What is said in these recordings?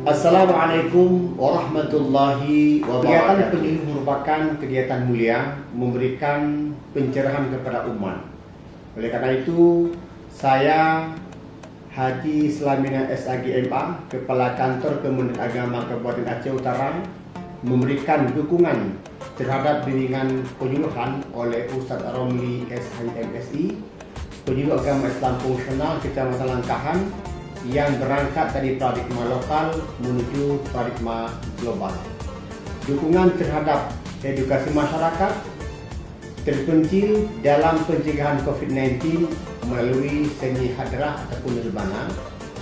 Assalamualaikum warahmatullahi wabarakatuh. Kegiatan penyuluh merupakan kegiatan mulia memberikan pencerahan kepada umat. Oleh karena itu, saya Haji Slamina SAG MA, Kepala Kantor Kementerian Agama Kabupaten Aceh Utara, memberikan dukungan terhadap bimbingan penyuluhan oleh Ustadz Romli SHMSI, penyuluh agama Islam fungsional Kecamatan Langkahan, yang berangkat dari paradigma lokal menuju paradigma global. Dukungan terhadap edukasi masyarakat terpencil dalam pencegahan COVID-19 melalui seni hadrah ataupun nirbana.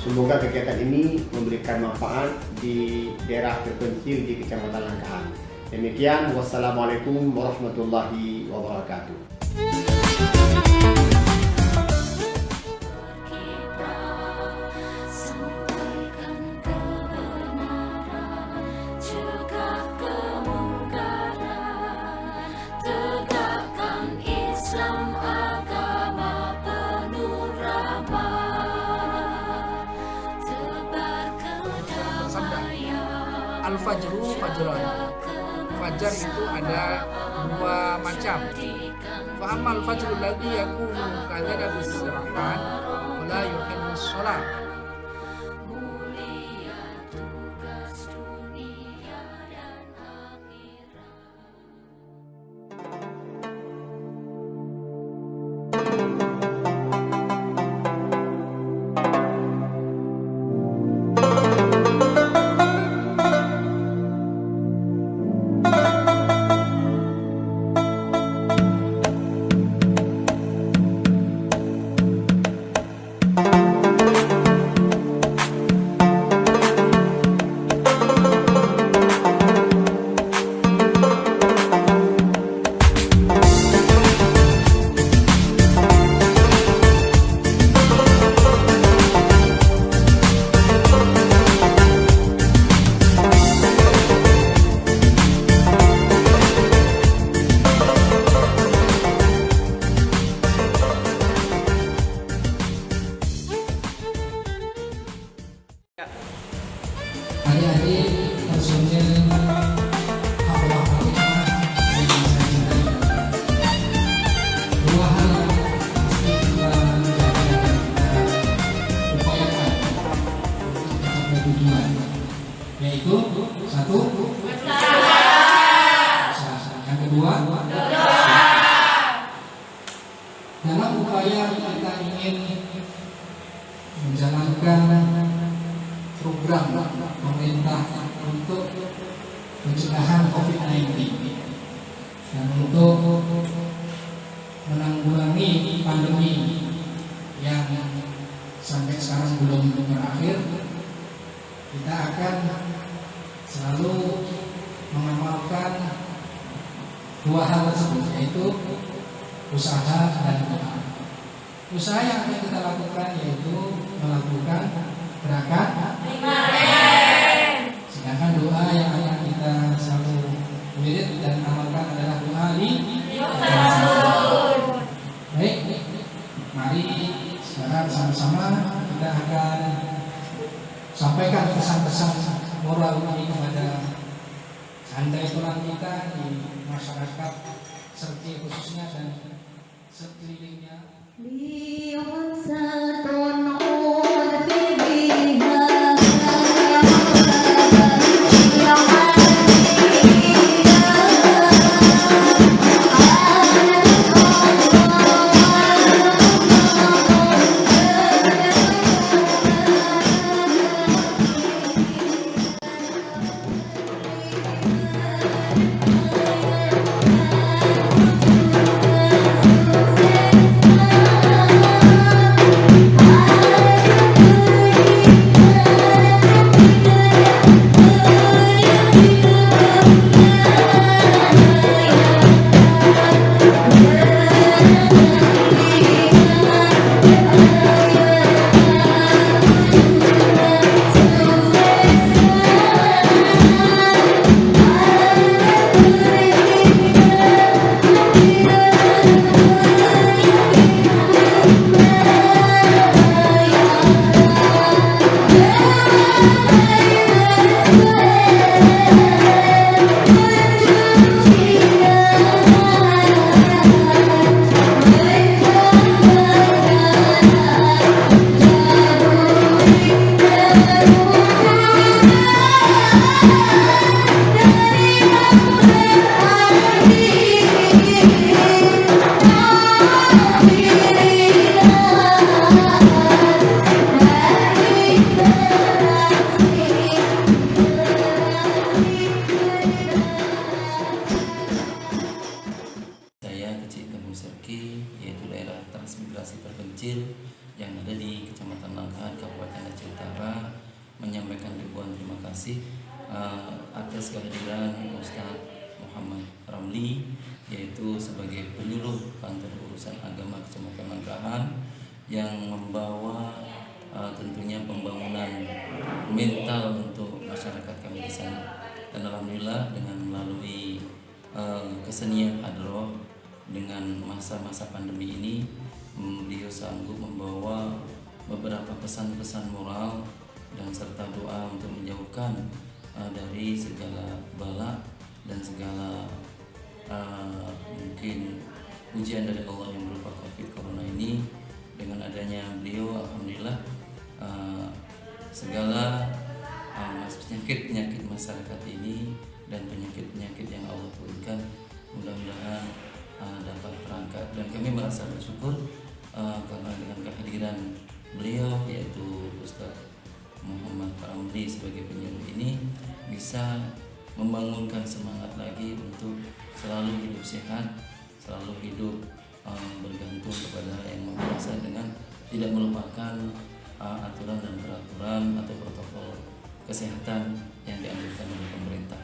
Semoga kegiatan ini memberikan manfaat di daerah terpencil di Kecamatan Langkahan. Demikian, wassalamualaikum warahmatullahi wabarakatuh. Al-Fajru Fajron. Fajar itu ada dua macam. Fa'amal fajrul ladzi yakunu kadzaka bisrafan wa la yuhillu shalah. Adik-adik personil Hafallah Fatimah yang saya cintai, dua hal yang pasti kita menjaga dan kita upayakan untuk mencapai tujuan, yaitu satu, yang kedua, dalam upaya kita ingin menjalankan program pemerintah untuk pencegahan COVID-19 dan untuk menanggulangi pandemi yang sampai sekarang belum berakhir. Kita akan selalu mengamalkan dua hal tersebut, yaitu usaha dan doa. Usaha yang akan kita lakukan yaitu melakukan gerakan 5M. Sedangkan doa yang akan kita selalu wirid dan amalkan adalah doa Baik, mari sekarang sama-sama kita akan sampaikan pesan-pesan moral ini kepada handai tulang kita di masyarakat Serti khususnya dan sekelilingnya. Merauke, yaitu daerah transmigrasi terpencil yang ada di Kecamatan Langkahan, Kabupaten Aceh Utara, menyampaikan ribuan terima kasih atas kehadiran Ustadz Muhammad Ramli, yaitu sebagai penyuluh kantor urusan agama Kecamatan Langkahan yang membawa tentunya pembangunan mental untuk masyarakat kami di sana. Dan alhamdulillah dengan melalui kesenian hadroh dengan masa-masa pandemi ini, beliau sanggup membawa beberapa pesan-pesan moral dan serta doa untuk menjauhkan dari segala bala dan segala mungkin ujian dari Allah yang berupa COVID Corona ini. Dengan adanya beliau, alhamdulillah segala penyakit masyarakat ini dan penyakit yang Allah turunkan mudah-mudahan dapat terangkat. Dan kami merasa bersyukur karena dengan kehadiran beliau, yaitu Ustadz Muhammad Ramli sebagai penyuluh ini, bisa membangunkan semangat lagi untuk selalu hidup sehat, selalu hidup bergantung kepada Yang Maha Kuasa dengan tidak melupakan aturan dan peraturan atau protokol kesehatan yang dianjurkan oleh pemerintah.